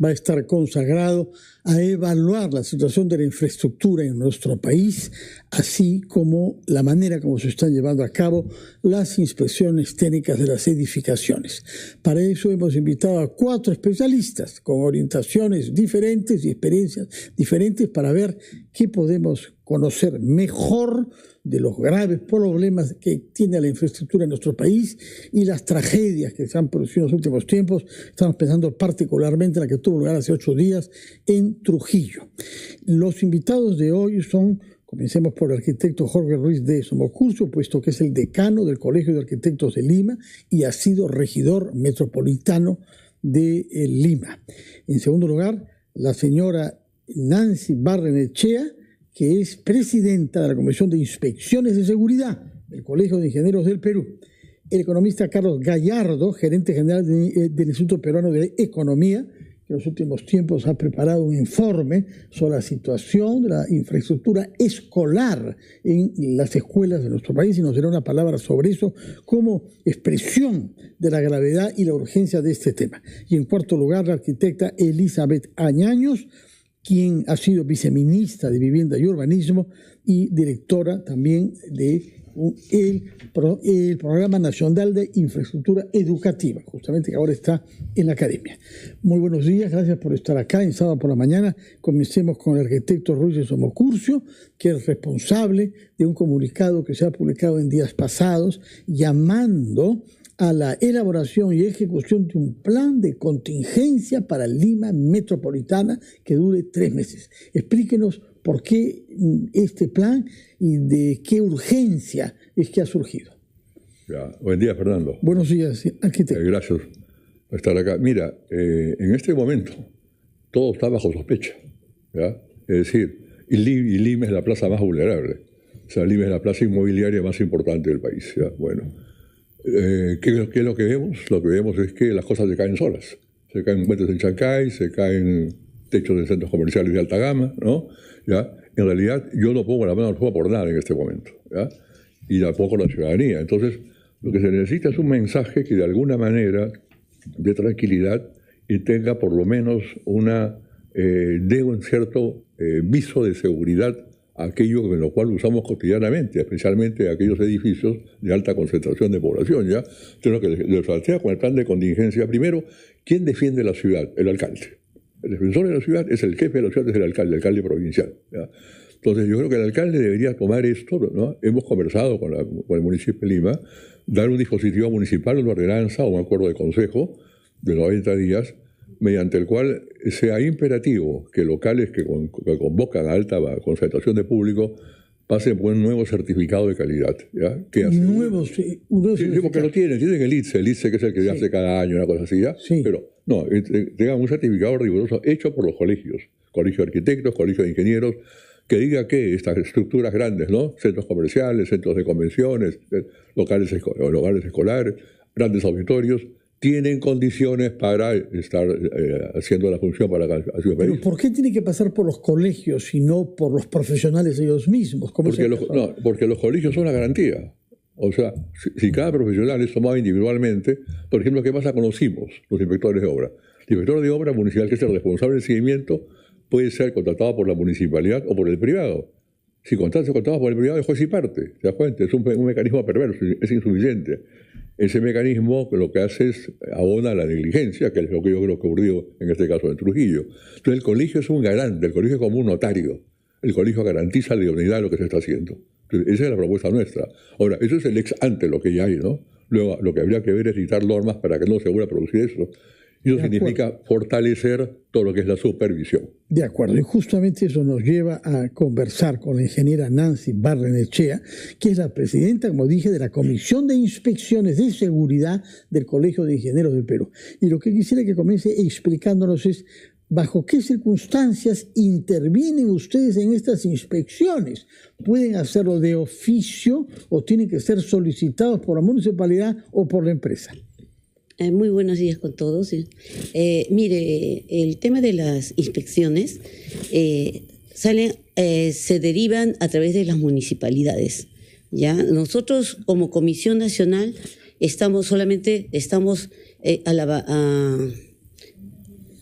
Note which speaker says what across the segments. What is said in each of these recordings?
Speaker 1: Va a estar consagrado a evaluar la situación de la infraestructura en nuestro país, así como la manera como se están llevando a cabo las inspecciones técnicas de las edificaciones. Para eso hemos invitado a 4 especialistas con orientaciones diferentes y experiencias diferentes para ver qué podemos conocer mejor de los graves problemas que tiene la infraestructura en nuestro país y las tragedias que se han producido en los últimos tiempos. Estamos pensando particularmente en la que tuvo lugar hace 8 días en Trujillo. Los invitados de hoy son, comencemos por el arquitecto Jorge Ruiz de Somocurcio, puesto que es el decano del Colegio de Arquitectos de Lima y ha sido regidor metropolitano de Lima. En segundo lugar, la señora Nancy Barrenechea, que es presidenta de la Comisión de Inspecciones de Seguridad del Colegio de Ingenieros del Perú. El economista Carlos Gallardo, gerente general del Instituto Peruano de Economía, que en los últimos tiempos ha preparado un informe sobre la situación de la infraestructura escolar en las escuelas de nuestro país, y nos dirá una palabra sobre eso como expresión de la gravedad y la urgencia de este tema. Y en cuarto lugar, la arquitecta Elizabeth Añaños, quien ha sido viceministra de Vivienda y Urbanismo y directora también de el Programa Nacional de Infraestructura Educativa, justamente que ahora está en la academia. Muy buenos días, gracias por estar acá en sábado por la mañana. Comencemos con el arquitecto Ruiz de Somocurcio, que es responsable de un comunicado que se ha publicado en días pasados llamando a la elaboración y ejecución de un plan de contingencia para Lima metropolitana que dure 3 meses. Explíquenos por qué este plan y de qué urgencia es que ha surgido.
Speaker 2: Ya. Buen día, Fernando.
Speaker 1: Buenos días, arquitecto.
Speaker 2: Gracias por estar acá. Mira, en este momento todo está bajo sospecha, ¿ya? Es decir, y Lima es la plaza más vulnerable. O sea, Lima es la plaza inmobiliaria más importante del país, ¿ya? Bueno, ¿qué es lo que vemos? Lo que vemos es que las cosas se caen solas. Se caen puentes en Chancay, se caen techos de centros comerciales de alta gama, ¿no? ¿Ya? En realidad, yo no pongo la mano al fuego por nada en este momento, ¿ya? Y tampoco la ciudadanía. Entonces, lo que se necesita es un mensaje que de alguna manera dé tranquilidad y tenga por lo menos dé un cierto viso de seguridad a aquello en lo cual usamos cotidianamente, especialmente aquellos edificios de alta concentración de población, ¿ya? Entonces, lo que les plantea con el plan de contingencia, primero, ¿quién defiende la ciudad? El alcalde. El defensor de la ciudad es el jefe de la ciudad, es el alcalde provincial, ¿ya? Entonces yo creo que el alcalde debería tomar esto, ¿no? Hemos conversado con el municipio de Lima, dar un dispositivo municipal, una ordenanza o un acuerdo de consejo de 90 días, mediante el cual sea imperativo que locales que convocan a alta concentración de público pasen por un nuevo certificado de calidad, ¿ya?
Speaker 1: Un nuevo
Speaker 2: sí, porque lo tienen el ITSE que es el que hace cada año, una cosa así, ¿ya? Sí. Pero no, tengan un certificado riguroso hecho por los colegios de arquitectos, colegios de ingenieros, que diga que estas estructuras grandes, ¿no? Centros comerciales, centros de convenciones, locales escolares, grandes auditorios, tienen condiciones para estar haciendo la función para la ciudad.
Speaker 1: ¿Pero por qué tiene que pasar por los colegios y no por los profesionales ellos mismos?
Speaker 2: Porque los colegios son la garantía. O sea, si cada profesional es tomado individualmente, por ejemplo, ¿qué pasa con los CIMOS, los inspectores de obra? El inspector de obra municipal, que es el responsable del seguimiento, puede ser contratado por la municipalidad o por el privado. Si se contrata por el privado, es juez y parte. ¿Te das cuenta? Es un mecanismo perverso, es insuficiente. Ese mecanismo lo que hace es abona la negligencia, que es lo que yo creo que ocurrió en este caso en Trujillo. Entonces el colegio es un garante, el colegio es como un notario. El colegio garantiza la idoneidad de lo que se está haciendo. Entonces, esa es la propuesta nuestra. Ahora, eso es el ex ante lo que ya hay, ¿no? Luego, lo que habría que ver es dictar normas para que no se vuelva a producir eso. Y eso significa fortalecer todo lo que es la supervisión.
Speaker 1: De acuerdo, y justamente eso nos lleva a conversar con la ingeniera Nancy Barrenechea, que es la presidenta, como dije, de la Comisión de Inspecciones de Seguridad del Colegio de Ingenieros del Perú. Y lo que quisiera que comience explicándonos es ¿bajo qué circunstancias intervienen ustedes en estas inspecciones? ¿Pueden hacerlo de oficio o tienen que ser solicitados por la municipalidad o por la empresa?
Speaker 3: Muy buenos días con todos. Mire, el tema de las inspecciones se derivan a través de las municipalidades. ¿ya? Nosotros como Comisión Nacional estamos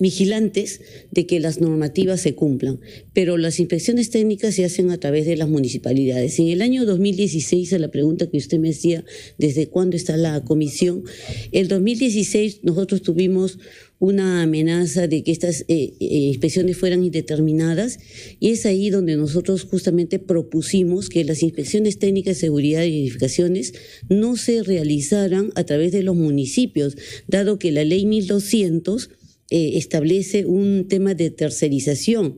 Speaker 3: vigilantes de que las normativas se cumplan, pero las inspecciones técnicas se hacen a través de las municipalidades. En el año 2016, a la pregunta que usted me hacía, ¿desde cuándo está la comisión? El 2016 nosotros tuvimos una amenaza de que estas inspecciones fueran indeterminadas, y es ahí donde nosotros justamente propusimos que las inspecciones técnicas de seguridad y edificaciones no se realizaran a través de los municipios, dado que la ley 1200 establece un tema de tercerización,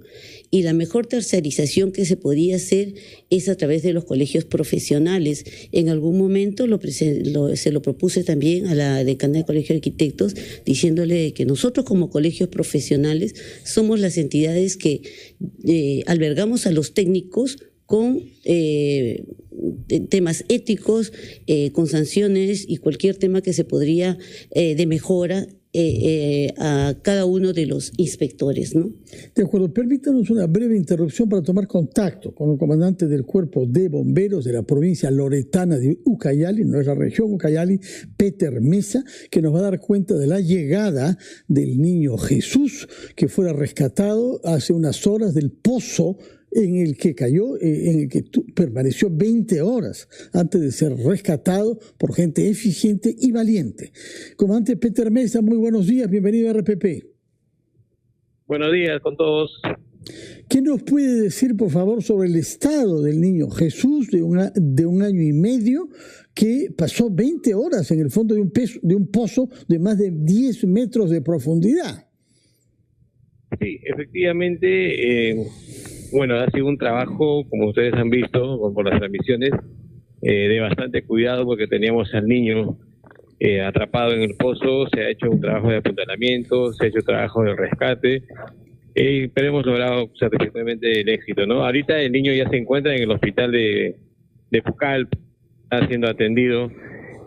Speaker 3: y la mejor tercerización que se podía hacer es a través de los colegios profesionales. En algún momento se lo propuse también a la decana del Colegio de Arquitectos, diciéndole que nosotros como colegios profesionales somos las entidades que albergamos a los técnicos con temas éticos, con sanciones y cualquier tema que se podría de mejora a cada uno de los inspectores, ¿no?
Speaker 1: De acuerdo, permítanos una breve interrupción para tomar contacto con el comandante del Cuerpo de Bomberos de la provincia loretana de Ucayali, nuestra región Ucayali, Peter Mesa, que nos va a dar cuenta de la llegada del niño Jesús, que fuera rescatado hace unas horas del pozo en el que cayó, en el que permaneció 20 horas antes de ser rescatado por gente eficiente y valiente. Comandante Peter Mesa, muy buenos días, bienvenido a RPP.
Speaker 4: Buenos días con todos.
Speaker 1: ¿Qué nos puede decir, por favor, sobre el estado del niño Jesús de un año y medio que pasó 20 horas en el fondo de un pozo de más de 10 metros de profundidad?
Speaker 4: Sí, efectivamente, bueno, ha sido un trabajo, como ustedes han visto por las transmisiones, de bastante cuidado, porque teníamos al niño atrapado en el pozo. Se ha hecho un trabajo de apuntalamiento, se ha hecho un trabajo de rescate, pero hemos logrado satisfactoriamente el éxito, ¿no? Ahorita el niño ya se encuentra en el hospital de Pucallpa, está siendo atendido.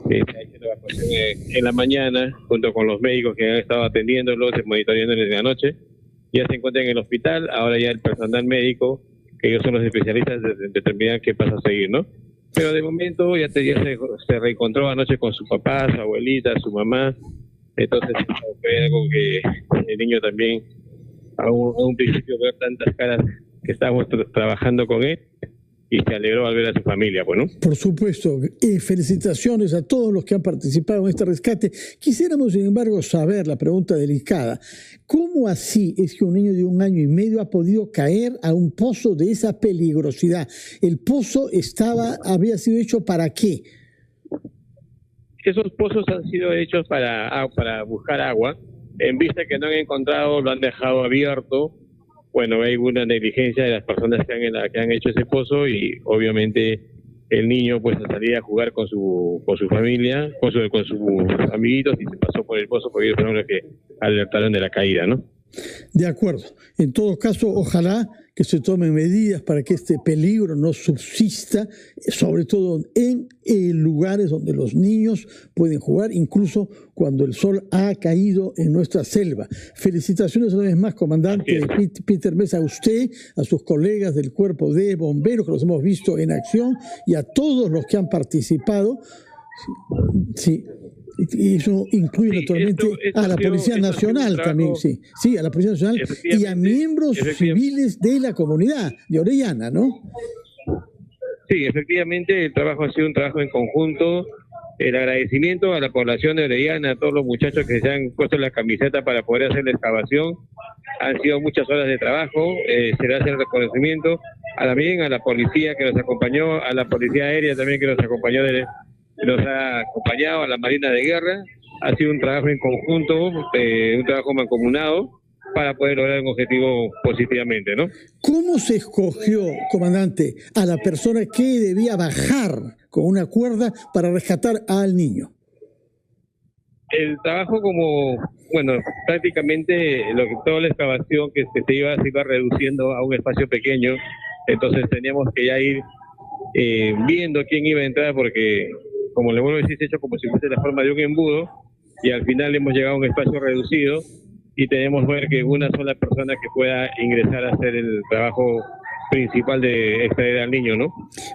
Speaker 4: Se ha hecho la evacuación en la mañana, junto con los médicos que han estado atendiéndolo, monitoreándoles en la noche. Ya se encuentra en el hospital. Ahora ya el personal médico, que ellos son los especialistas, determinan qué pasa a seguir, ¿no? Pero de momento ya se reencontró anoche con su papá, su abuelita, su mamá. Entonces fue algo que el niño también, a un principio, ver tantas caras que estábamos trabajando con él, y se alegró al ver a su familia, bueno.
Speaker 1: Por supuesto, felicitaciones a todos los que han participado en este rescate. Quisiéramos, sin embargo, saber la pregunta delicada. ¿Cómo así es que un niño de un año y medio ha podido caer a un pozo de esa peligrosidad? ¿El pozo había sido hecho para qué?
Speaker 4: Esos pozos han sido hechos para buscar agua. En vista que no han encontrado, lo han dejado abierto. Bueno, hay una negligencia de las personas que han hecho ese pozo, y obviamente el niño pues salía a jugar con su familia, con sus amiguitos, y se pasó por el pozo, porque ellos fueron los que alertaron de la caída, ¿no?
Speaker 1: De acuerdo. En todo caso, ojalá que se tomen medidas para que este peligro no subsista, sobre todo en lugares donde los niños pueden jugar, incluso cuando el sol ha caído en nuestra selva. Felicitaciones una vez más, comandante Peter Mesa, a usted, a sus colegas del Cuerpo de Bomberos, que los hemos visto en acción, y a todos los que han participado. Sí. Y eso incluye naturalmente a la Policía Nacional también, a la Policía Nacional y a miembros civiles de la comunidad de Orellana, ¿no?
Speaker 4: Sí, efectivamente, el trabajo ha sido un trabajo en conjunto. El agradecimiento a la población de Orellana, a todos los muchachos que se han puesto la camiseta para poder hacer la excavación. Han sido muchas horas de trabajo, se le hace el reconocimiento también a la policía que nos acompañó, a la policía aérea también que nos acompañó, nos ha acompañado, a la Marina de Guerra. Ha sido un trabajo en conjunto, un trabajo mancomunado, para poder lograr un objetivo positivamente, ¿no?
Speaker 1: ¿Cómo se escogió, comandante, a la persona que debía bajar con una cuerda para rescatar al niño?
Speaker 4: El trabajo, prácticamente toda la excavación que se iba reduciendo a un espacio pequeño. Entonces teníamos que ya ir viendo quién iba a entrar, porque, como le vuelvo a decir, se ha hecho como si fuese la forma de un embudo, y al final hemos llegado a un espacio reducido, y tenemos que ver que una sola persona que pueda ingresar a hacer el trabajo principal de extraer al niño, ¿no?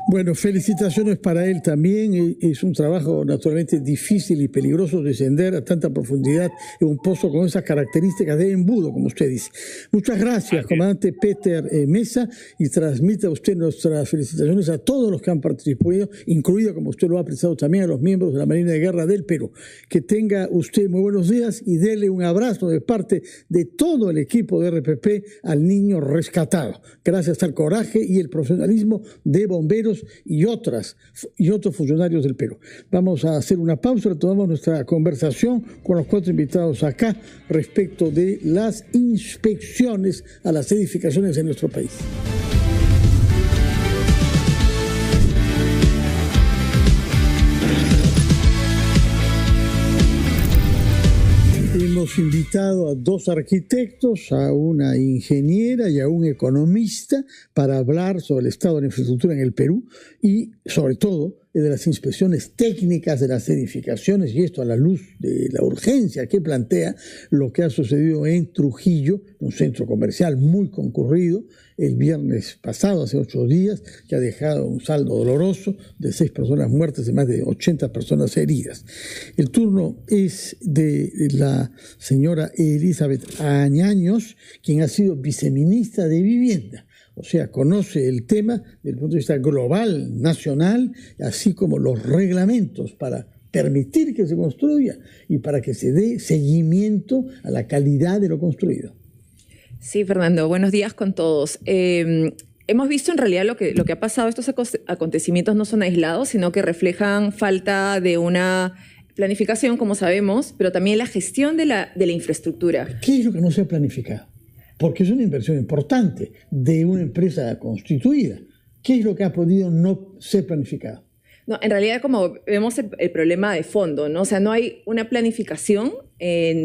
Speaker 1: Bueno, felicitaciones para él también. Es un trabajo naturalmente difícil y peligroso descender a tanta profundidad en un pozo con esas características de embudo, como usted dice. Muchas gracias, comandante Peter Mesa, y transmite a usted nuestras felicitaciones a todos los que han participado, incluido, como usted lo ha apreciado, también a los miembros de la Marina de Guerra del Perú. Que tenga usted muy buenos días y dele un abrazo de parte de todo el equipo de RPP al niño rescatado. Gracias al coraje y el profesionalismo de bomberos y otros funcionarios del Perú. Vamos a hacer una pausa, retomamos nuestra conversación con los 4 invitados acá respecto de las inspecciones a las edificaciones en nuestro país. Hemos invitado a 2 arquitectos, a una ingeniera y a un economista para hablar sobre el estado de la infraestructura en el Perú y, sobre todo, de las inspecciones técnicas de las edificaciones, y esto a la luz de la urgencia que plantea lo que ha sucedido en Trujillo, un centro comercial muy concurrido, el viernes pasado, hace 8 días, que ha dejado un saldo doloroso de 6 personas muertas y más de 80 personas heridas. El turno es de la señora Elizabeth Añaños, quien ha sido viceministra de Vivienda. O sea, conoce el tema desde el punto de vista global, nacional, así como los reglamentos para permitir que se construya y para que se dé seguimiento a la calidad de lo construido.
Speaker 5: Sí, Fernando, buenos días con todos. Hemos visto en realidad lo que ha pasado. Estos acontecimientos no son aislados, sino que reflejan falta de una planificación, como sabemos, pero también la gestión de la infraestructura.
Speaker 1: ¿Qué es lo que no se ha planificado? Porque es una inversión importante de una empresa constituida. ¿Qué es lo que ha podido no ser planificado?
Speaker 5: No, en realidad, como vemos el problema de fondo, ¿no? O sea, no hay una planificación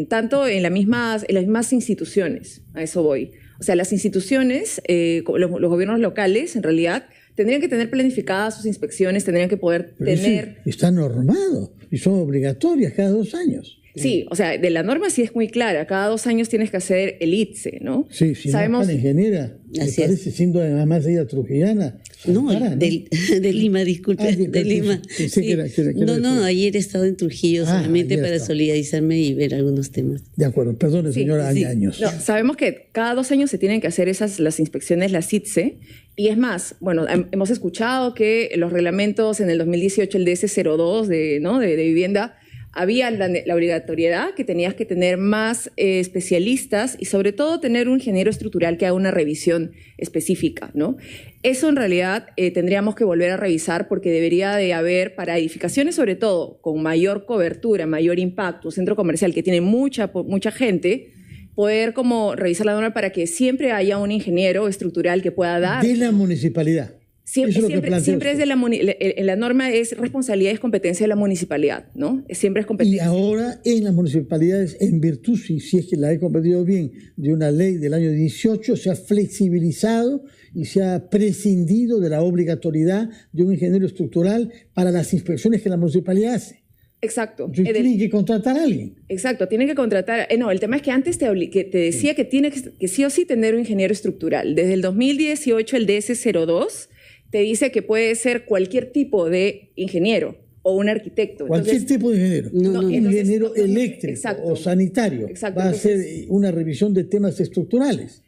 Speaker 5: tanto en las mismas instituciones, a eso voy. O sea, las instituciones, los gobiernos locales, en realidad, tendrían que tener planificadas sus inspecciones, tendrían que poder tener...
Speaker 1: Está normado y son obligatorias cada 2 años.
Speaker 5: Sí, o sea, de la norma sí es muy clara. Cada 2 años tienes que hacer el ITSE, ¿no?
Speaker 1: Sí, si sabemos, no es ingeniera, me parece, siendo además ella trujillana.
Speaker 3: No, de Lima, disculpe, de Lima. Sí. No, ayer he estado en Trujillo solamente para solidarizarme y ver algunos temas.
Speaker 1: De acuerdo, perdone, señora Añaños.
Speaker 5: No, sabemos que cada 2 años se tienen que hacer las inspecciones, las ITSE, y es más, bueno, hemos escuchado que los reglamentos en el 2018, el DS02 de vivienda, había la obligatoriedad que tenías que tener más especialistas y sobre todo tener un ingeniero estructural que haga una revisión específica, ¿no? Eso en realidad tendríamos que volver a revisar porque debería de haber para edificaciones sobre todo con mayor cobertura, mayor impacto, centro comercial que tiene mucha gente, poder como revisar la norma para que siempre haya un ingeniero estructural que pueda dar...
Speaker 1: De la municipalidad.
Speaker 5: Siempre es en la norma es responsabilidad y competencia de la municipalidad, ¿no? Siempre es competencia.
Speaker 1: Y ahora en las municipalidades, en virtud, si es que la he comprendido bien, de una ley del año 18, se ha flexibilizado y se ha prescindido de la obligatoriedad de un ingeniero estructural para las inspecciones que la municipalidad hace.
Speaker 5: Exacto.
Speaker 1: Entonces tienen que contratar a alguien.
Speaker 5: Exacto, tienen que contratar. No, el tema es que antes te decía que tiene que sí o sí tener un ingeniero estructural. Desde el 2018, el DS02 te dice que puede ser cualquier tipo de ingeniero o un arquitecto.
Speaker 1: Cualquier tipo de ingeniero. Un ingeniero eléctrico o sanitario.
Speaker 5: Exacto.
Speaker 1: Va a hacer una revisión de temas estructurales.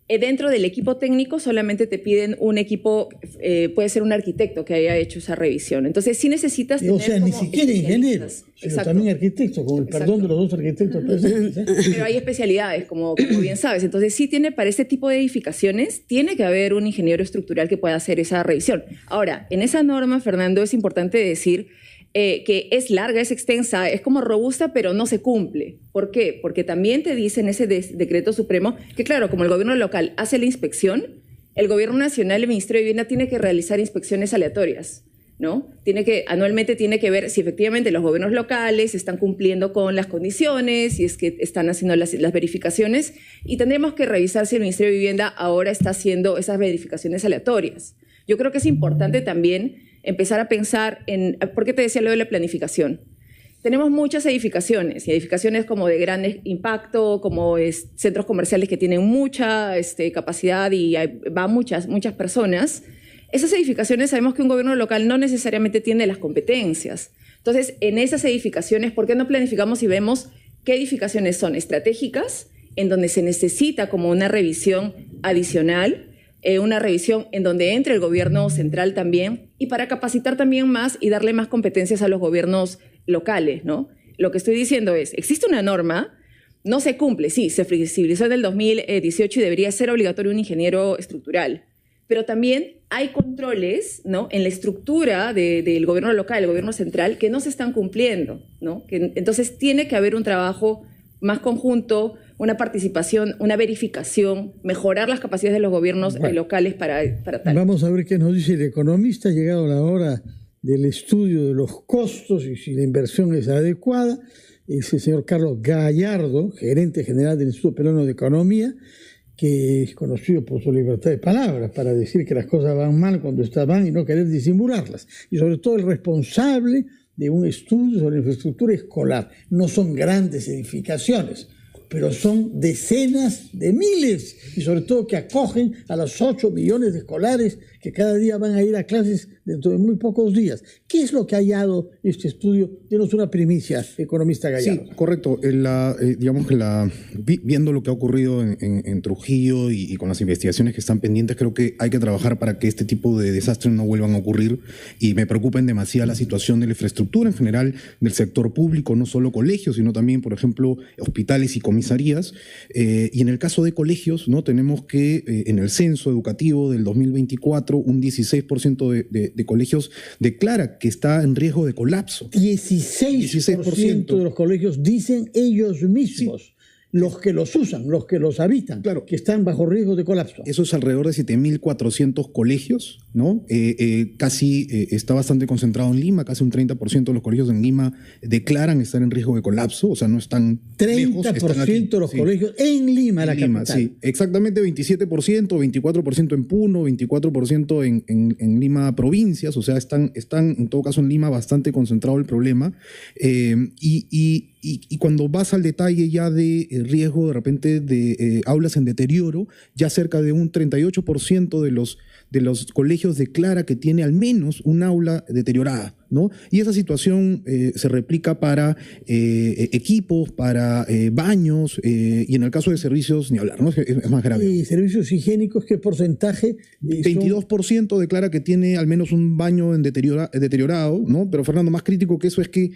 Speaker 5: Dentro del equipo técnico solamente te piden un equipo, puede ser un arquitecto que haya hecho esa revisión. Entonces sí necesitas tener...
Speaker 1: O sea, ni siquiera ingenieros, sino también arquitectos, con el perdón de los 2 arquitectos presentes.
Speaker 5: Pero hay especialidades, como bien sabes. Entonces sí para este tipo de edificaciones, tiene que haber un ingeniero estructural que pueda hacer esa revisión. Ahora, en esa norma, Fernando, es importante decir que es larga, es extensa, es como robusta, pero no se cumple. ¿Por qué? Porque también te dice en ese decreto supremo que, claro, como el gobierno local hace la inspección, el gobierno nacional, el Ministerio de Vivienda, tiene que realizar inspecciones aleatorias, ¿no? Anualmente tiene que ver si efectivamente los gobiernos locales están cumpliendo con las condiciones, si es que están haciendo las verificaciones, y tendremos que revisar si el Ministerio de Vivienda ahora está haciendo esas verificaciones aleatorias. Yo creo que es importante también empezar a pensar en... ¿Por qué te decía lo de la planificación? tenemos muchas edificaciones, y edificaciones como de gran impacto, como centros comerciales que tienen mucha capacidad y van muchas personas. Esas edificaciones sabemos que un gobierno local no necesariamente tiene las competencias. Entonces, en esas edificaciones, ¿por qué no planificamos y vemos qué edificaciones son estratégicas, en donde se necesita como una revisión adicional, una revisión en donde entre el gobierno central también, y para capacitar también más y darle más competencias a los gobiernos locales, ¿no? Lo que estoy diciendo es, existe una norma, no se cumple, sí, se flexibilizó en el 2018 y debería ser obligatorio un ingeniero estructural, pero también hay controles, ¿no?, en la estructura del gobierno local, el gobierno central, que no se están cumpliendo, ¿no? Entonces tiene que haber un trabajo más conjunto, una participación, una verificación, mejorar las capacidades de los gobiernos locales para tal.
Speaker 1: Vamos a ver qué nos dice el economista. Ha llegado la hora del estudio de los costos y si la inversión es adecuada. Es el señor Carlos Gallardo, gerente general del Instituto Peruano de Economía, que es conocido por su libertad de palabras para decir que las cosas van mal cuando están mal y no querer disimularlas. Y sobre todo el responsable de un estudio sobre infraestructura escolar. No son grandes edificaciones, pero son decenas de miles, y sobre todo que acogen a los 8 millones de escolares que cada día van a ir a clases dentro de muy pocos días. ¿Qué es lo que ha hallado este estudio? Denos una primicia, economista Gallardo.
Speaker 6: Sí, correcto. Digamos que viendo lo que ha ocurrido en Trujillo y con las investigaciones que están pendientes, creo que hay que trabajar para que este tipo de desastres no vuelvan a ocurrir, y me preocupa en demasía la situación de la infraestructura en general del sector público, no solo colegios, sino también, por ejemplo, hospitales y comisarías. Y en el caso de colegios, ¿no?, tenemos que en el censo educativo del 2024 un 16% de colegios declara que está en riesgo de colapso.
Speaker 1: 16% de los colegios dicen ellos mismos, sí, los que los usan, los que los habitan,
Speaker 6: claro,
Speaker 1: que están bajo riesgo de colapso.
Speaker 6: Eso es alrededor de 7.400 colegios, ¿no? Casi está bastante concentrado en Lima, casi un 30% de los colegios en Lima declaran estar en riesgo de colapso, o sea, no están
Speaker 1: 30%
Speaker 6: lejos, están
Speaker 1: de los colegios en Lima, la capital.
Speaker 6: Sí, exactamente 27%, 24% en Puno, 24% en Lima provincias, o sea, están en todo caso en Lima bastante concentrado el problema. Y cuando vas al detalle ya de riesgo de repente de aulas en deterioro, ya cerca de un 38% de los colegios declara que tiene al menos un aula deteriorada, ¿no? Y esa situación se replica para equipos, para baños, y en el caso de servicios, ni hablar, ¿no? Es más grave.
Speaker 1: ¿Y servicios higiénicos qué porcentaje?
Speaker 6: 22% declara que tiene al menos un baño deteriorado, ¿no? Pero Fernando, más crítico que eso es que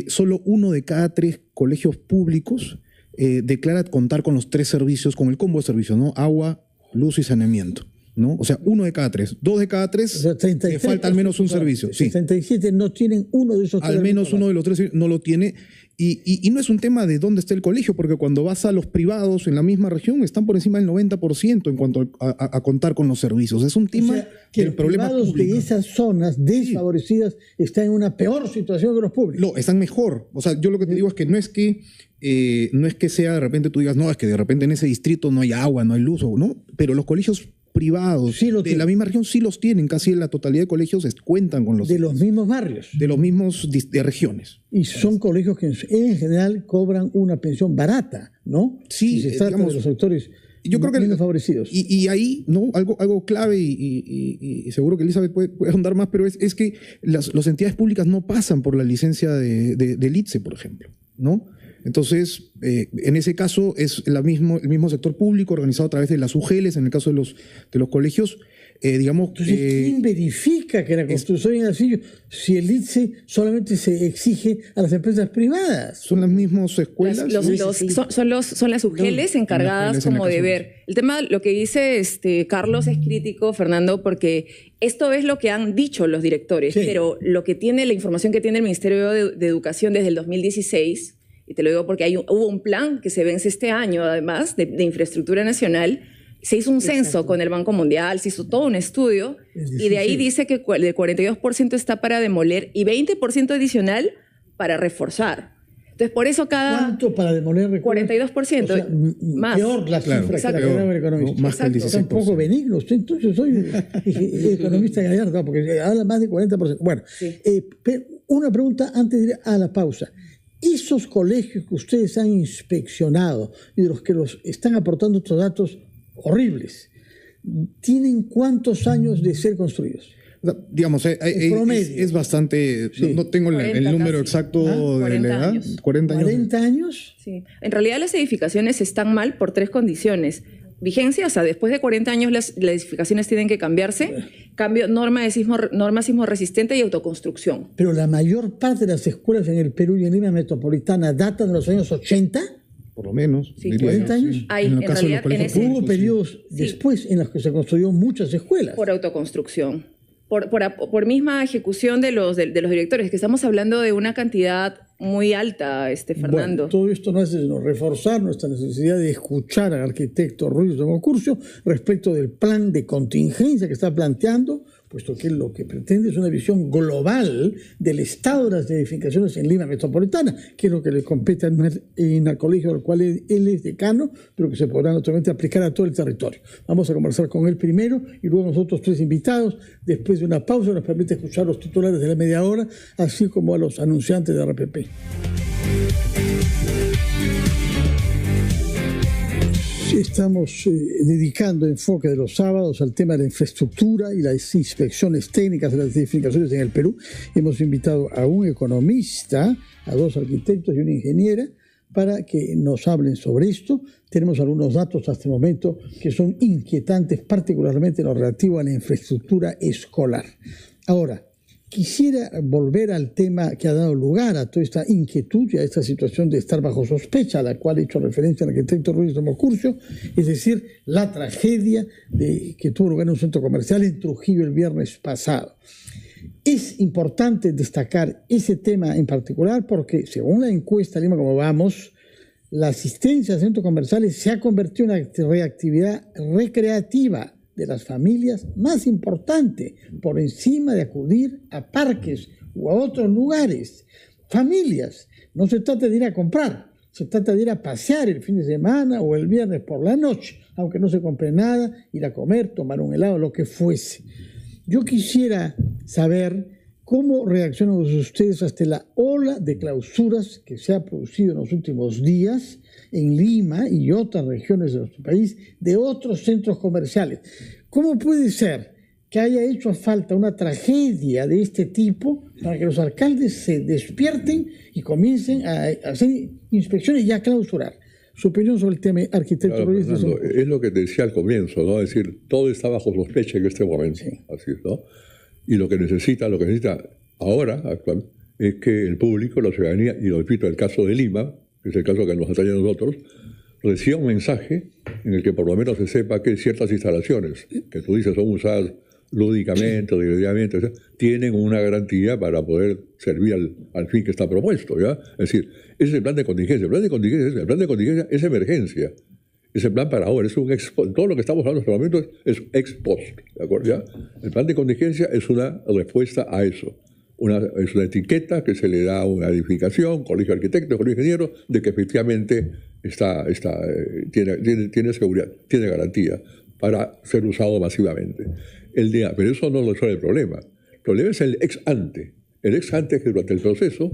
Speaker 6: solo 1 de cada 3 colegios públicos declara contar con los 3 servicios, con el combo de servicios, ¿no? Agua, luz y saneamiento, ¿no? O sea, 1 de cada 3. 2 de cada 3, o sea, le falta al menos un servicio.
Speaker 1: 67 no tienen uno de esos 3.
Speaker 6: Al menos uno de los 3 no lo tiene. Y no es un tema de dónde está el colegio, porque cuando vas a los privados en la misma región están por encima del 90% en cuanto a contar con los servicios. Es un tema
Speaker 1: que los privados de esas zonas desfavorecidas están en una peor situación que los públicos.
Speaker 6: No, están mejor. O sea, yo lo que te digo es que no es que sea de repente tú digas, no, es que de repente en ese distrito no hay agua, no hay luz, ¿no? Pero los colegios privados de la misma región sí los tienen, casi la totalidad de colegios cuentan con los...
Speaker 1: De los mismos barrios.
Speaker 6: De los mismos de regiones.
Speaker 1: Y son colegios que en general cobran una pensión barata, ¿no?
Speaker 6: Sí,
Speaker 1: si se trata de los sectores
Speaker 6: yo creo que
Speaker 1: menos favorecidos.
Speaker 6: Y ahí, ¿no? Algo clave, y seguro que Elizabeth puede ahondar más, pero es que las entidades públicas no pasan por la licencia del ITSE, por ejemplo, ¿no? Entonces, en ese caso es el mismo sector público organizado a través de las UGELs, en el caso de los colegios, digamos...
Speaker 1: Entonces, ¿quién verifica que la construcción es así? Si el ITSE solamente se exige a las empresas privadas.
Speaker 6: ¿Son las mismas escuelas?
Speaker 5: Son las UGELs encargadas como de ver. El tema, lo que dice Carlos es crítico, Fernando, porque esto es lo que han dicho los directores, pero lo que tiene, la información que tiene el Ministerio de Educación desde el 2016... y te lo digo porque hubo un plan que se vence este año, además, de infraestructura nacional. Se hizo un censo con el Banco Mundial, se hizo todo un estudio, y de ahí dice que el 42% está para demoler y 20% adicional para reforzar. Entonces, por eso
Speaker 1: ¿Cuánto para demoler?
Speaker 5: 42%. O sea, más.
Speaker 1: Peor la cifra que la que daba el economista.
Speaker 6: No, más que el 16%.
Speaker 1: Tampoco benigno. Entonces soy economista Gallardo, porque habla más del 40%. Bueno, una pregunta antes de ir a la pausa. Esos colegios que ustedes han inspeccionado y de los que los están aportando estos datos horribles, ¿tienen cuántos años de ser construidos?
Speaker 6: Digamos, es bastante, sí. No tengo el número exacto de la edad.
Speaker 5: Años.
Speaker 6: 40 años.
Speaker 1: ¿40 años?
Speaker 5: Sí. En realidad las edificaciones están mal por 3 condiciones. Vigencia, o sea, después de 40 años las edificaciones tienen que cambiarse. Cambio, norma sismo resistente y autoconstrucción.
Speaker 1: Pero la mayor parte de las escuelas en el Perú y en Lima metropolitana datan de los años 80.
Speaker 6: Por lo menos.
Speaker 5: Sí,
Speaker 6: diría
Speaker 1: 40
Speaker 6: yo,
Speaker 1: años.
Speaker 6: sí.
Speaker 5: Hay,
Speaker 6: en
Speaker 5: en realidad, en ese,
Speaker 1: Hubo periodos después en los que se construyeron muchas escuelas.
Speaker 5: por autoconstrucción. Por misma ejecución de los directores, que estamos hablando de una cantidad muy alta, Fernando.
Speaker 1: Bueno, todo esto no hace sino reforzar nuestra necesidad de escuchar al arquitecto Ruiz de Mocurcio respecto del plan de contingencia que está planteando, puesto que lo que pretende es una visión global del estado de las edificaciones en Lima metropolitana, que es lo que le compete en el colegio al cual él es decano, pero que se podrá naturalmente aplicar a todo el territorio. Vamos a conversar con él primero y luego nosotros 3 invitados. Después de una pausa nos permite escuchar los titulares de la media hora, así como a los anunciantes de RPP. Estamos dedicando enfoque de los sábados al tema de la infraestructura y las inspecciones técnicas de las edificaciones en el Perú. Hemos invitado a un economista, a 2 arquitectos y una ingeniera para que nos hablen sobre esto. Tenemos algunos datos hasta el momento que son inquietantes, particularmente en lo relativo a la infraestructura escolar. Ahora, quisiera volver al tema que ha dado lugar a toda esta inquietud y a esta situación de estar bajo sospecha, a la cual ha hecho referencia el arquitecto Ruiz de Mocurcio, es decir, la tragedia que tuvo lugar en un centro comercial en Trujillo el viernes pasado. Es importante destacar ese tema en particular porque, según la encuesta Lima Como Vamos, la asistencia a centros comerciales se ha convertido en una reactividad recreativa de las familias más importante, por encima de acudir a parques o a otros lugares. Familias, no se trata de ir a comprar, se trata de ir a pasear el fin de semana o el viernes por la noche, aunque no se compre nada, ir a comer, tomar un helado, lo que fuese. Yo quisiera saber cómo reaccionan ustedes ante la ola de clausuras que se ha producido en los últimos días en Lima y otras regiones de nuestro país, de otros centros comerciales. ¿Cómo puede ser que haya hecho falta una tragedia de este tipo para que los alcaldes se despierten y comiencen a hacer inspecciones y a clausurar? Su opinión sobre el tema, arquitecto.
Speaker 2: Claro,
Speaker 1: Ruiz.
Speaker 2: Fernando, es lo que te decía al comienzo, ¿no? Es decir, todo está bajo sospecha en este momento.
Speaker 1: Sí.
Speaker 2: Así, ¿no? Y lo que necesita ahora, actual, es que el público, la ciudadanía, y lo repito, el caso de Lima, que es el caso que nos atañe a nosotros, reciba un mensaje en el que por lo menos se sepa que ciertas instalaciones que tú dices son usadas lúdicamente o diariamente, o sea, tienen una garantía para poder servir al fin que está propuesto, ¿ya? Es decir, ese es el plan de contingencia. El plan de contingencia es emergencia. Es el plan para ahora, es un todo lo que estamos hablando en este momento es ex post, ¿de acuerdo? ¿Ya? El plan de contingencia es una respuesta a eso. Es una etiqueta que se le da a una edificación, colegio de arquitectos, colegio de ingenieros, de que efectivamente tiene seguridad, tiene garantía para ser usado masivamente. Pero eso no resuelve el problema. El problema es el ex ante. El ex ante es que durante el proceso,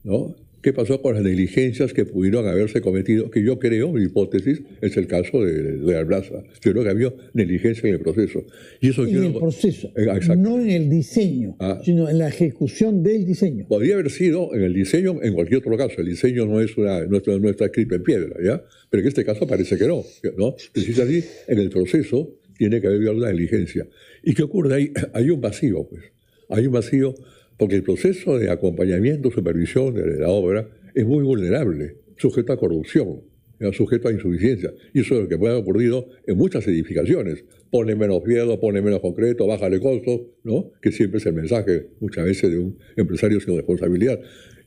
Speaker 2: ¿no? ¿Qué pasó con las negligencias que pudieron haberse cometido? Que yo creo, mi hipótesis, es el caso de Alplaza. Yo creo que había negligencia en el proceso. Y eso
Speaker 1: en el proceso, no en el diseño, sino en la ejecución del diseño.
Speaker 2: Podría haber sido en el diseño en cualquier otro caso. El diseño no está escrito en piedra, ¿ya? Pero en este caso parece que no, ¿no? Si es así, en el proceso tiene que haber una negligencia. ¿Y qué ocurre ahí? Hay un vacío, pues. Hay un vacío porque el proceso de acompañamiento, supervisión de la obra es muy vulnerable, sujeto a corrupción, sujeto a insuficiencia. Y eso es lo que puede haber ocurrido en muchas edificaciones. Pone menos miedo, pone menos concreto, bájale costos, ¿no? Que siempre es el mensaje muchas veces de un empresario sin responsabilidad.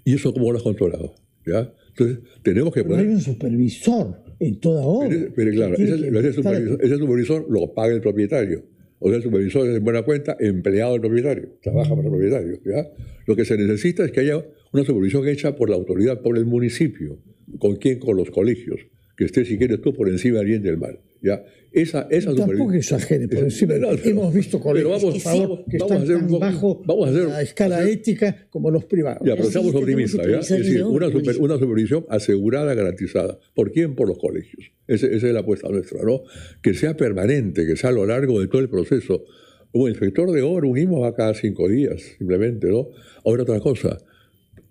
Speaker 2: ¿Y eso cómo lo has controlado? ¿Ya? Entonces, tenemos que poner...
Speaker 1: Hay un supervisor en toda obra.
Speaker 2: Pero claro, ese supervisor lo paga el propietario. O sea, el supervisor es en buena cuenta empleado del propietario, trabaja para el propietario, ¿ya? Lo que se necesita es que haya una supervisión hecha por la autoridad, por el municipio. ¿Con quién? Con los colegios, que esté, si quieres tú, por encima del bien y del mal. ¿Ya? Esa
Speaker 1: Tampoco exagere, por encima. Hemos visto colegios, por favor, que están tan bajo la escala ética como los privados.
Speaker 2: Ya, pero seamos optimistas, ¿ya? Es decir, una supervisión asegurada, garantizada. ¿Por quién? Por los colegios. Esa es la apuesta nuestra, ¿no? Que sea permanente, que sea a lo largo de todo el proceso. Un inspector de obra, un IMO va cada 5 días, simplemente, ¿no? Ahora otra cosa,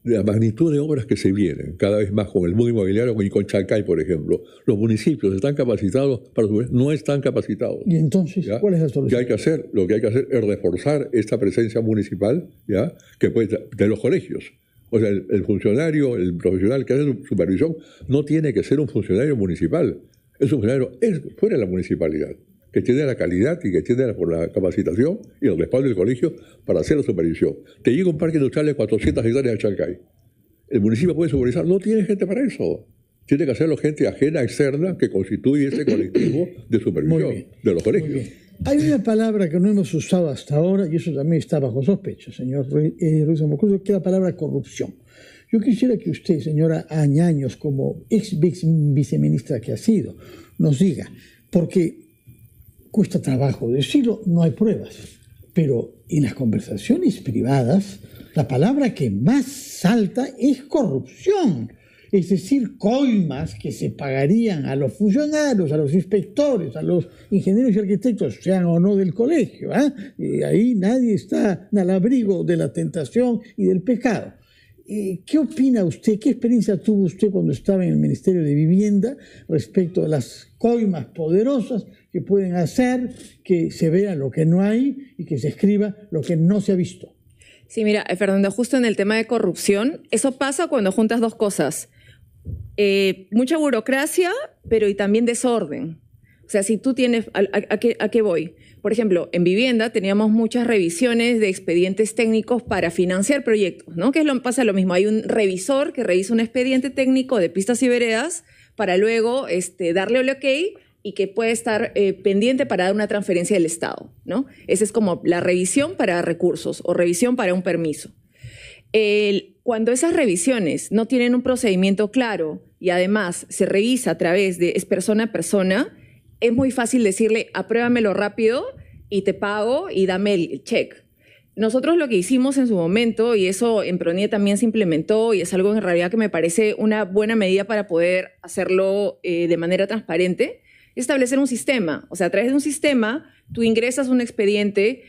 Speaker 2: la magnitud de obras que se vienen cada vez más con el mundo inmobiliario y con Chancay, por ejemplo. Los municipios están capacitados para no están capacitados.
Speaker 1: ¿Y entonces cuál es la solución?
Speaker 2: Lo que hay que hacer es reforzar esta presencia municipal, ¿ya? Que puede, de los colegios. O sea, el funcionario, el profesional que hace supervisión no tiene que ser un funcionario municipal. Es un funcionario fuera de la municipalidad, que tiene la calidad y que tiene la capacitación y el respaldo del colegio para hacer la supervisión. Te llega un parque industrial de 400 hectáreas de Chancay. ¿El municipio puede supervisar? No tiene gente para eso. Tiene que hacerlo gente ajena, externa, que constituye ese colectivo de supervisión de los colegios.
Speaker 1: Hay una palabra que no hemos usado hasta ahora, y eso también está bajo sospecha, señor Ruiz Amocoso, que es la palabra corrupción. Yo quisiera que usted, señora Añaños, como ex viceministra que ha sido, nos diga, porque cuesta trabajo decirlo, no hay pruebas, pero en las conversaciones privadas la palabra que más salta es corrupción, es decir, coimas que se pagarían a los funcionarios, a los inspectores, a los ingenieros y arquitectos, sean o no del colegio, y ahí nadie está al abrigo de la tentación y del pecado. ¿Qué opina usted, qué experiencia tuvo usted cuando estaba en el Ministerio de Vivienda respecto a las coimas poderosas que pueden hacer que se vea lo que no hay y que se escriba lo que no se ha visto?
Speaker 5: Sí, mira, Fernando, justo en el tema de corrupción, eso pasa cuando juntas dos cosas. Mucha burocracia, pero y también desorden. O sea, si tú tienes... ¿A qué voy? Por ejemplo, en vivienda teníamos muchas revisiones de expedientes técnicos para financiar proyectos, ¿no? Que pasa lo mismo. Hay un revisor que revisa un expediente técnico de pistas y veredas para luego darle el ok y que puede estar pendiente para dar una transferencia del Estado, ¿no? Esa es como la revisión para recursos o revisión para un permiso. Cuando esas revisiones no tienen un procedimiento claro y además se revisa a través de es persona a persona, es muy fácil decirle, apruébamelo rápido y te pago y dame el check. Nosotros lo que hicimos en su momento, y eso en PRONIE también se implementó, y es algo en realidad que me parece una buena medida para poder hacerlo de manera transparente, es establecer un sistema. O sea, a través de un sistema, tú ingresas un expediente,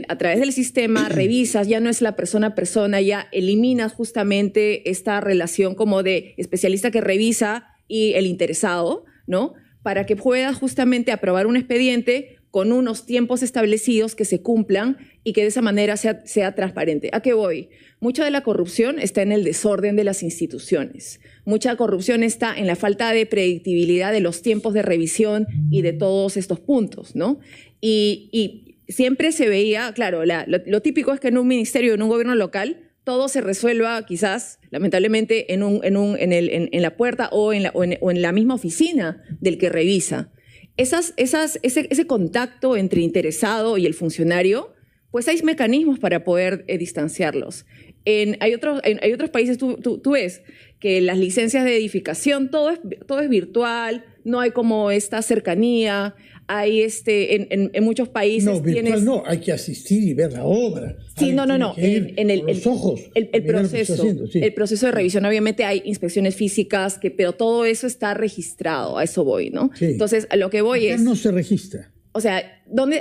Speaker 5: a través del sistema revisas, ya no es la persona a persona, ya eliminas justamente esta relación como de especialista que revisa y el interesado, ¿no? Para que puedas justamente aprobar un expediente con unos tiempos establecidos que se cumplan y que de esa manera sea transparente. ¿A qué voy? Mucha de la corrupción está en el desorden de las instituciones. Mucha corrupción está en la falta de predictibilidad de los tiempos de revisión y de todos estos puntos, ¿no? Y siempre se veía, claro, lo típico es que en un ministerio, en un gobierno local, todo se resuelva quizás, lamentablemente, en la puerta o en la misma oficina del que revisa. Ese contacto entre interesado y el funcionario, pues hay mecanismos para poder distanciarlos. Hay otros países, tú ves que las licencias de edificación, todo es virtual, no hay como esta cercanía. Hay en muchos países...
Speaker 1: No, virtual no, hay que asistir y ver la obra.
Speaker 5: Sí, no.
Speaker 1: Los ojos.
Speaker 5: El proceso de revisión, obviamente hay inspecciones físicas, pero todo eso está registrado, a eso voy, ¿no?
Speaker 1: Sí.
Speaker 5: Entonces, a lo que voy es...
Speaker 1: no se registra.
Speaker 5: O sea,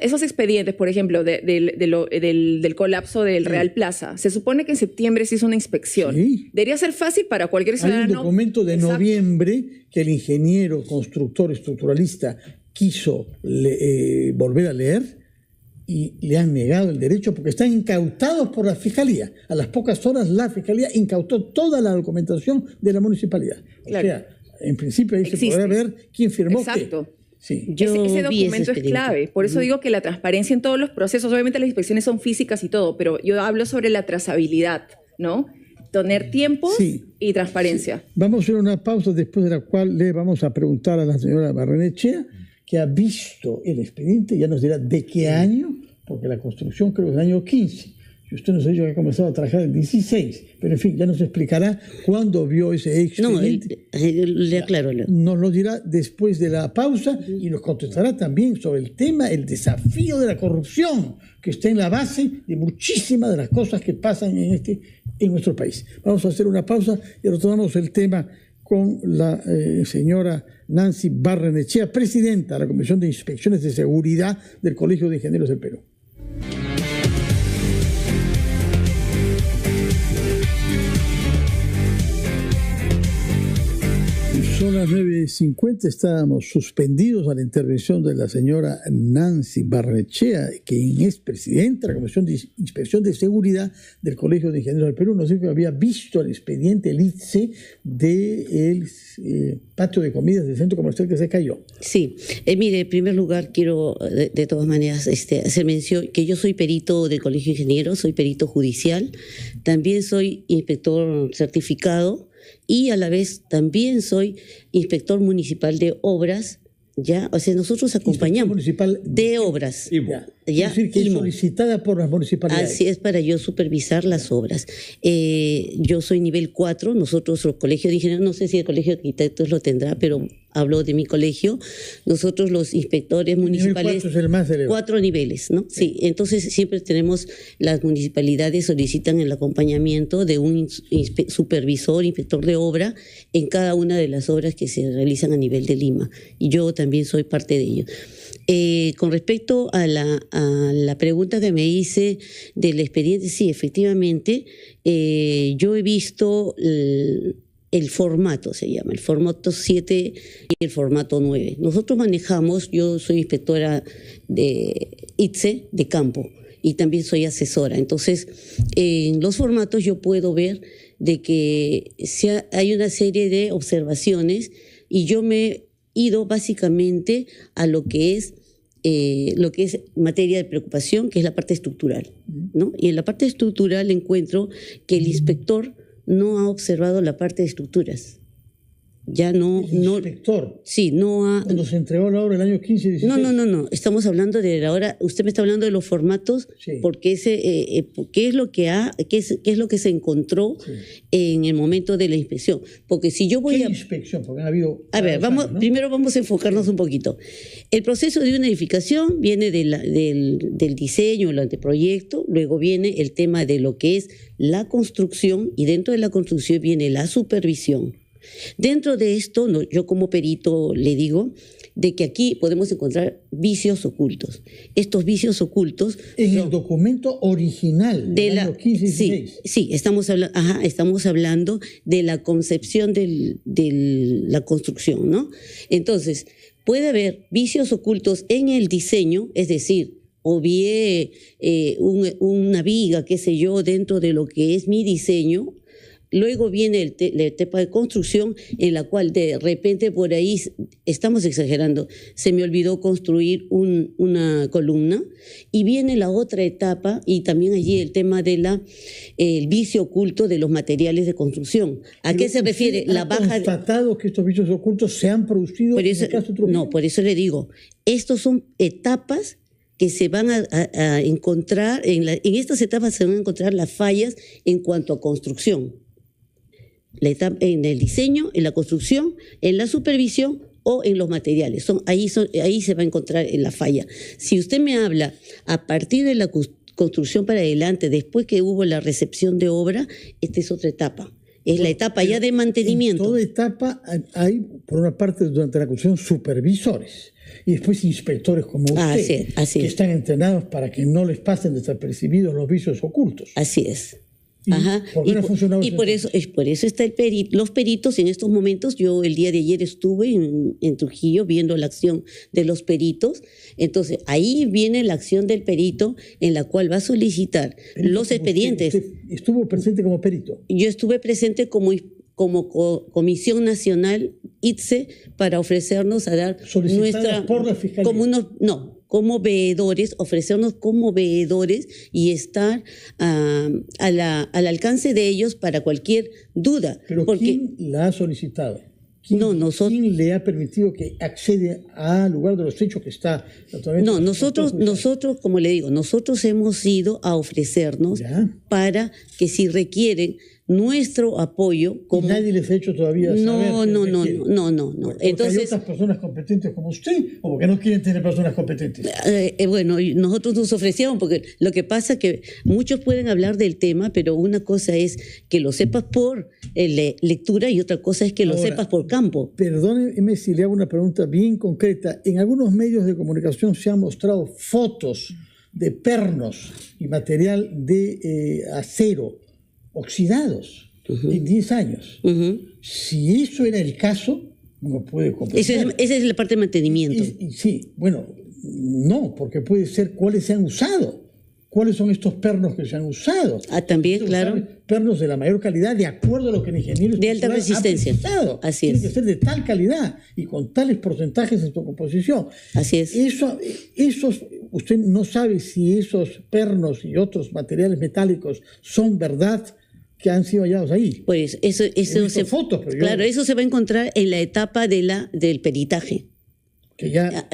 Speaker 5: esos expedientes, por ejemplo, del colapso del Real Plaza, se supone que en septiembre se hizo una inspección. Sí. Debería ser fácil para cualquier ciudadano.
Speaker 1: Hay un documento de noviembre que el ingeniero constructor estructuralista quiso volver a leer y le han negado el derecho porque están incautados por la Fiscalía. A las pocas horas la Fiscalía incautó toda la documentación de la municipalidad. Claro. O sea, en principio ahí se podrá ver quién firmó.
Speaker 5: Exacto.
Speaker 1: Qué. Sí.
Speaker 5: Ese documento es clave. Por eso digo que la transparencia en todos los procesos, obviamente las inspecciones son físicas y todo, pero yo hablo sobre la trazabilidad, ¿no? Tener tiempos y transparencia.
Speaker 1: Sí. Vamos a hacer una pausa después de la cual le vamos a preguntar a la señora Barrenechea, que ha visto el expediente, ya nos dirá de qué año, porque la construcción creo que es del año 15. Y usted nos ha dicho que ha comenzado a trabajar en 16, pero en fin, ya nos explicará cuándo vio ese expediente.
Speaker 3: No, le aclaro.
Speaker 1: Nos lo dirá después de la pausa y nos contestará también sobre el tema, el desafío de la corrupción, que está en la base de muchísimas de las cosas que pasan en nuestro país. Vamos a hacer una pausa y retomamos el tema con la señora Nancy Barrenechea, presidenta de la Comisión de Inspecciones de Seguridad del Colegio de Ingenieros del Perú. Son las 9:50, estábamos suspendidos a la intervención de la señora Nancy Barrenechea, quien es presidenta de la Comisión de Inspección de Seguridad del Colegio de Ingenieros del Perú. Nos dijo que había visto el expediente, el ITSE, del patio de comidas del centro comercial que se cayó.
Speaker 3: Sí, mire, en primer lugar quiero de todas maneras hacer mención que yo soy perito del Colegio de Ingenieros, soy perito judicial, también soy inspector certificado, y a la vez también soy inspector municipal de obras, ¿ya? O sea, nosotros acompañamos
Speaker 1: municipal
Speaker 3: de obras.
Speaker 1: ¿Ya?
Speaker 3: ¿Ya?
Speaker 1: Es decir, que es solicitada por las municipalidades.
Speaker 3: Así es, para yo supervisar las obras. Yo soy nivel 4, nosotros, los colegios de ingenieros, no sé si el colegio de arquitectos lo tendrá, pero hablo de mi colegio. Nosotros, los inspectores municipales.
Speaker 1: Nivel 4 es el más elevado.
Speaker 3: 4 niveles, ¿no? Sí, entonces siempre tenemos, las municipalidades solicitan el acompañamiento de un supervisor, inspector de obra, en cada una de las obras que se realizan a nivel de Lima. Y yo también soy parte de ello. Con respecto a la pregunta que me hice del expediente, sí, efectivamente, yo he visto el formato, se llama, el formato 7 y el formato 9. Nosotros manejamos, yo soy inspectora de ITSE de campo y también soy asesora. Entonces, en los formatos yo puedo ver de que hay una serie de observaciones y yo me he ido básicamente a lo que es materia de preocupación, que es la parte estructural, ¿no? Y en la parte estructural encuentro que el inspector no ha observado la parte de estructuras. Ya no...
Speaker 1: El inspector.
Speaker 3: Sí, no ha...
Speaker 1: Cuando se entregó la obra el año 15-16.
Speaker 3: No. Estamos hablando de la hora... Usted me está hablando de los formatos,
Speaker 1: sí.
Speaker 3: Porque qué es lo que se encontró en el momento de la inspección. Porque si yo voy
Speaker 1: ¿Qué inspección? Porque han habido...
Speaker 3: A ver, primero vamos a enfocarnos un poquito. El proceso de una edificación viene del diseño, el anteproyecto, luego viene el tema de lo que es la construcción, y dentro de la construcción viene la supervisión. Dentro de esto, yo como perito le digo de que aquí podemos encontrar vicios ocultos. Estos vicios ocultos...
Speaker 1: En el documento original del año 15-16.
Speaker 3: Sí, estamos hablando de la concepción de la construcción, ¿no? Entonces, puede haber vicios ocultos en el diseño, es decir, obvié una viga, qué sé yo, dentro de lo que es mi diseño. Luego viene la etapa de construcción, en la cual de repente por ahí, estamos exagerando, se me olvidó construir una columna, y viene la otra etapa, y también allí el tema de el vicio oculto de los materiales de construcción. ¿A qué se refiere?
Speaker 1: ¿Ha constatado que estos vicios ocultos se han producido en el caso de Trujillo?
Speaker 3: No, por eso le digo, estos son etapas que se van a encontrar, en estas etapas se van a encontrar las fallas en cuanto a construcción. En el diseño, en la construcción, en la supervisión o en los materiales. Ahí se va a encontrar la falla. Si usted me habla a partir de la construcción para adelante, después que hubo la recepción de obra, esta es otra etapa. Es la etapa ya de mantenimiento.
Speaker 1: En toda etapa hay, por una parte, durante la construcción, supervisores y después inspectores como usted,
Speaker 3: así
Speaker 1: que
Speaker 3: es.
Speaker 1: Están entrenados para que no les pasen desapercibidos los vicios ocultos.
Speaker 3: Así es.
Speaker 1: Y
Speaker 3: por eso está los peritos en estos momentos. Yo el día de ayer estuve en Trujillo viendo la acción de los peritos. Entonces ahí viene la acción del perito, en la cual va a solicitar los expedientes.
Speaker 1: ¿Usted estuvo presente como perito?
Speaker 3: Yo estuve presente como Comisión Nacional ITSE para ofrecernos a dar
Speaker 1: solicitada por la Fiscalía.
Speaker 3: Como veedores, ofrecernos como veedores y estar al alcance de ellos para cualquier duda.
Speaker 1: ¿Pero quién la ha solicitado? ¿Quién le ha permitido que accede al lugar de los hechos que está?
Speaker 3: No, nosotros, como le digo, nosotros hemos ido a ofrecernos para que si requieren nuestro apoyo, como
Speaker 1: nadie les ha hecho todavía saber.
Speaker 3: No.
Speaker 1: Entonces, ¿hay otras personas competentes como usted o porque no quieren tener personas competentes?
Speaker 3: Bueno, nosotros nos ofrecíamos porque lo que pasa es que muchos pueden hablar del tema, pero una cosa es que lo sepas por lectura y otra cosa es que lo sepas por campo.
Speaker 1: Perdóneme si le hago una pregunta bien concreta. En algunos medios de comunicación se han mostrado fotos de pernos y material de acero oxidados en 10 años. Si eso era el caso, no puede comprender.
Speaker 3: Esa es la parte de mantenimiento.
Speaker 1: Sí, bueno, no, porque puede ser cuáles se han usado. ¿Cuáles son estos pernos que se han usado?
Speaker 3: También, claro.
Speaker 1: Pernos de la mayor calidad, de acuerdo a lo que el ingeniero
Speaker 3: de alta resistencia. Así
Speaker 1: Tiene que ser de tal calidad y con tales porcentajes en su composición.
Speaker 3: Así es.
Speaker 1: Usted no sabe si esos pernos y otros materiales metálicos son verdad que han sido hallados ahí.
Speaker 3: Pues eso
Speaker 1: fotos, pero
Speaker 3: eso se va a encontrar en la etapa del peritaje. Ya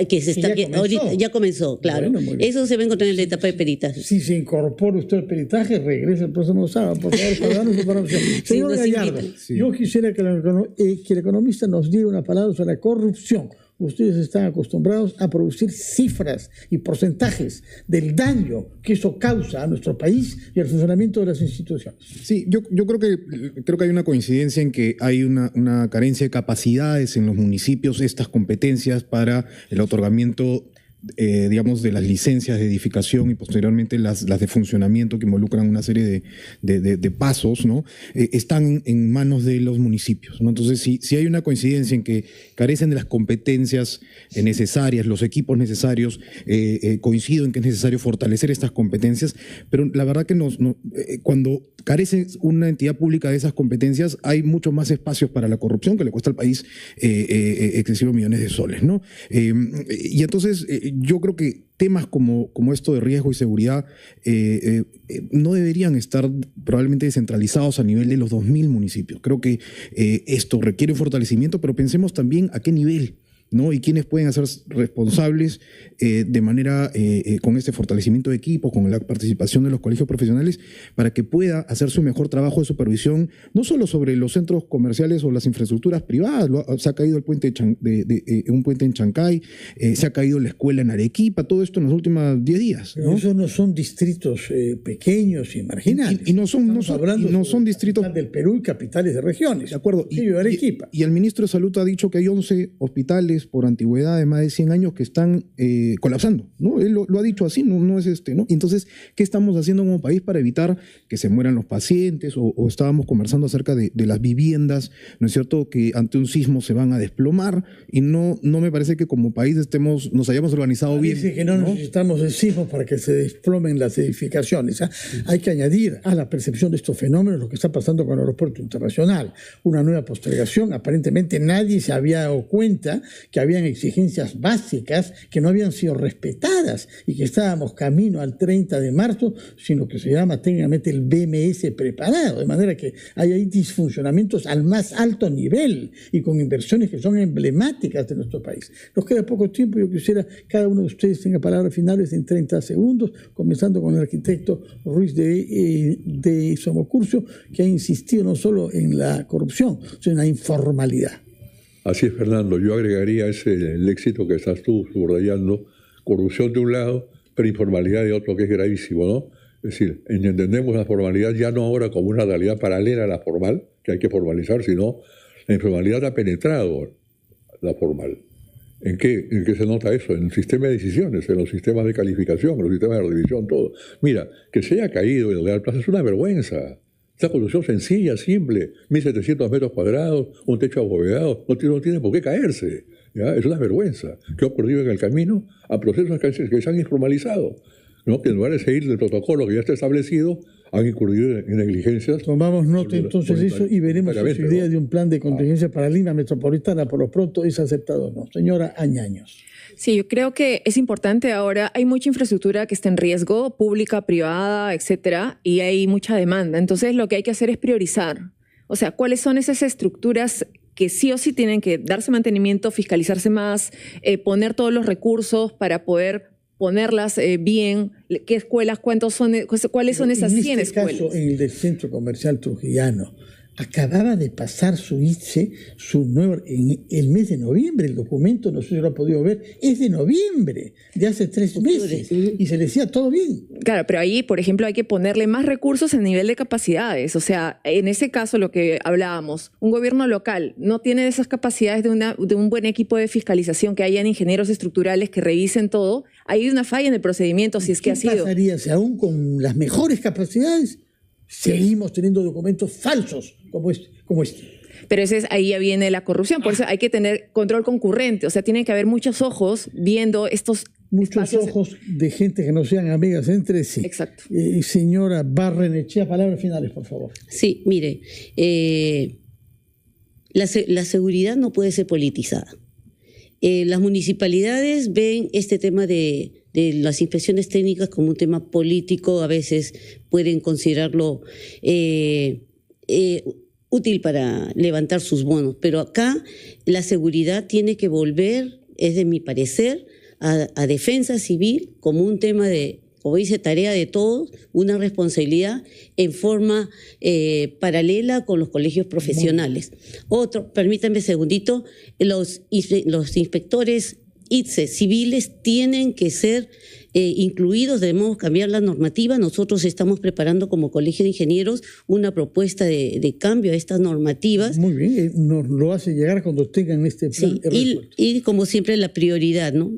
Speaker 3: comenzó, claro. Bueno, eso se va a encontrar en la etapa de peritaje.
Speaker 1: Si se incorpora usted al peritaje, regrese el próximo sábado, por favor, para darnos información. Señor Gallardo, yo quisiera que el economista nos diga una palabra sobre la corrupción. Ustedes están acostumbrados a producir cifras y porcentajes del daño que eso causa a nuestro país y al funcionamiento de las instituciones.
Speaker 6: Sí, yo creo que hay una coincidencia en que hay una carencia de capacidades en los municipios, estas competencias para el otorgamiento digamos, de las licencias de edificación y posteriormente las de funcionamiento que involucran una serie de pasos, ¿no? Están en manos de los municipios, ¿no? Entonces, si hay una coincidencia en que carecen de las competencias necesarias, los equipos necesarios, coincido en que es necesario fortalecer estas competencias, pero la verdad que cuando carece una entidad pública de esas competencias, hay mucho más espacios para la corrupción que le cuesta al país excesivos millones de soles, ¿no? Y entonces yo creo que temas como esto de riesgo y seguridad no deberían estar probablemente descentralizados a nivel de los 2.000 municipios. Creo que esto requiere un fortalecimiento, pero pensemos también a qué nivel, ¿no? Y quiénes pueden hacer responsables de manera con este fortalecimiento de equipos, con la participación de los colegios profesionales, para que pueda hacerse un mejor trabajo de supervisión, no solo sobre los centros comerciales o las infraestructuras privadas. Se ha caído el puente un puente en Chancay, se ha caído la escuela en Arequipa, todo esto en los últimos 10 días.
Speaker 1: ¿No? Esos no son distritos pequeños y marginales.
Speaker 6: Y no son distritos
Speaker 1: del Perú y capitales de regiones.
Speaker 6: De acuerdo. Y el ministro de Salud ha dicho que hay 11 hospitales por antigüedad de más de 100 años que están colapsando, ¿no? Él lo ha dicho así, no es ¿no? Entonces, ¿qué estamos haciendo como país para evitar que se mueran los pacientes? O estábamos conversando acerca de las viviendas, ¿no es cierto?, que ante un sismo se van a desplomar, y no me parece que como país nos hayamos organizado bien.
Speaker 1: Dice que no necesitamos el sismo para que se desplomen las edificaciones. Hay que añadir a la percepción de estos fenómenos lo que está pasando con el aeropuerto internacional, una nueva postergación. Aparentemente nadie se había dado cuenta que habían exigencias básicas que no habían sido respetadas y que estábamos camino al 30 de marzo, sino que se llama técnicamente el BMS preparado, de manera que hay ahí disfuncionamientos al más alto nivel y con inversiones que son emblemáticas de nuestro país. Nos queda poco tiempo, yo quisiera que cada uno de ustedes tenga palabras finales en 30 segundos, comenzando con el arquitecto Ruiz de Somocurcio, que ha insistido no solo en la corrupción, sino en la informalidad.
Speaker 2: Así es, Fernando. Yo agregaría el éxito que estás tú subrayando: corrupción de un lado, pero informalidad de otro, que es gravísimo, ¿no? Es decir, entendemos la formalidad ya no ahora como una realidad paralela a la formal, que hay que formalizar, sino la informalidad ha penetrado la formal. ¿En qué se nota eso? En el sistema de decisiones, en los sistemas de calificación, en los sistemas de revisión, todo. Mira, que se haya caído el Real Plaza es una vergüenza. Esta construcción sencilla, simple, 1.700 metros cuadrados, un techo abovedado, no tiene por qué caerse, ¿ya? Es una vergüenza que ha ocurrido en el camino a procesos que se han informalizado, ¿no? Que en lugar de seguir el protocolo que ya está establecido, han incurrido en negligencias.
Speaker 1: Tomamos nota entonces de eso y veremos si su idea de un plan de contingencia para Lima metropolitana por lo pronto es aceptado o no. Señora Añaños.
Speaker 5: Sí, yo creo que es importante ahora. Hay mucha infraestructura que está en riesgo, pública, privada, etcétera, y hay mucha demanda. Entonces, lo que hay que hacer es priorizar. O sea, ¿cuáles son esas estructuras que sí o sí tienen que darse mantenimiento, fiscalizarse más, poner todos los recursos para poder ponerlas bien, qué escuelas, cuáles son esas 100 escuelas.
Speaker 1: En este caso, en el del Centro Comercial Trujillano, acababa de pasar su ITSE, en el mes de noviembre. El documento, no sé si lo ha podido ver, es de noviembre, de hace 3 meses, y se le decía todo bien.
Speaker 5: Claro, pero ahí, por ejemplo, hay que ponerle más recursos en nivel de capacidades. O sea, en ese caso, lo que hablábamos, un gobierno local no tiene esas capacidades de un buen equipo de fiscalización, que hayan ingenieros estructurales que revisen todo. Hay una falla en el procedimiento, si es que ha sido.
Speaker 1: ¿Qué pasaría si aún con las mejores capacidades seguimos teniendo documentos falsos como este?
Speaker 5: Pero ahí ya viene la corrupción, por eso hay que tener control concurrente, o sea, tiene que haber muchos ojos viendo estos
Speaker 1: muchos
Speaker 5: espacios.
Speaker 1: Ojos de gente que no sean amigas entre sí.
Speaker 5: Exacto.
Speaker 1: Señora Barrenechea, palabras finales, por favor.
Speaker 3: Sí, mire, la seguridad no puede ser politizada. Las municipalidades ven este tema de las inspecciones técnicas como un tema político, a veces pueden considerarlo útil para levantar sus bonos, pero acá la seguridad tiene que volver, es de mi parecer, a defensa civil como un tema de, como dice, tarea de todos, una responsabilidad en forma paralela con los colegios profesionales. Permítanme un segundito, los inspectores ITSE civiles tienen que ser incluidos, debemos cambiar la normativa. Nosotros estamos preparando como Colegio de Ingenieros una propuesta de cambio a estas normativas.
Speaker 1: Muy bien, nos lo hace llegar cuando tengan este plan.
Speaker 3: Sí, y como siempre la prioridad, ¿no?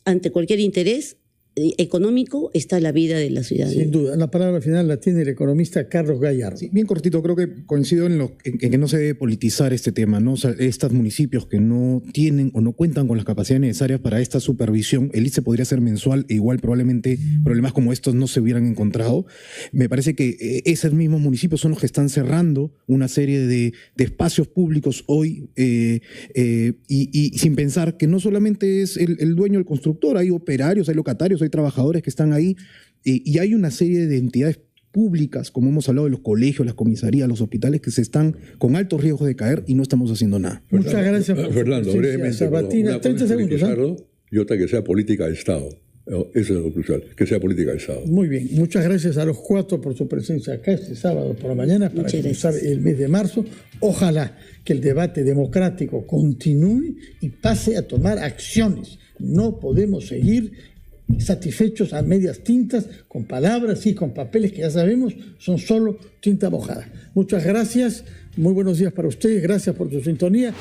Speaker 3: Ante cualquier interés económico está la vida de la ciudadanía.
Speaker 1: Sin duda. La palabra final la tiene el economista Carlos Gallardo.
Speaker 6: Sí, bien cortito, creo que coincido en que no se debe politizar este tema, ¿no? O sea, estos municipios que no tienen o no cuentan con las capacidades necesarias para esta supervisión, el ITSE podría ser mensual e igual probablemente problemas como estos no se hubieran encontrado. Me parece que esos mismos municipios son los que están cerrando una serie de espacios públicos hoy y sin pensar que no solamente es el dueño, el constructor, hay operarios, hay locatarios, hay trabajadores que están ahí y hay una serie de entidades públicas, como hemos hablado de los colegios, las comisarías, los hospitales, que se están con altos riesgos de caer y no estamos haciendo nada.
Speaker 1: Muchas gracias.
Speaker 2: Fernando, brevemente.
Speaker 1: Sabatina, 30 segundos.
Speaker 2: Y otra que sea política de Estado. Eso es lo crucial, que sea política de Estado.
Speaker 1: Muy bien, muchas gracias a los 4 por su presencia acá este sábado por la mañana para comenzar el mes de marzo. Ojalá que el debate democrático continúe y pase a tomar acciones. No podemos seguir satisfechos a medias tintas, con palabras y con papeles que ya sabemos son solo tinta mojada. Muchas gracias, muy buenos días para ustedes, gracias por su sintonía.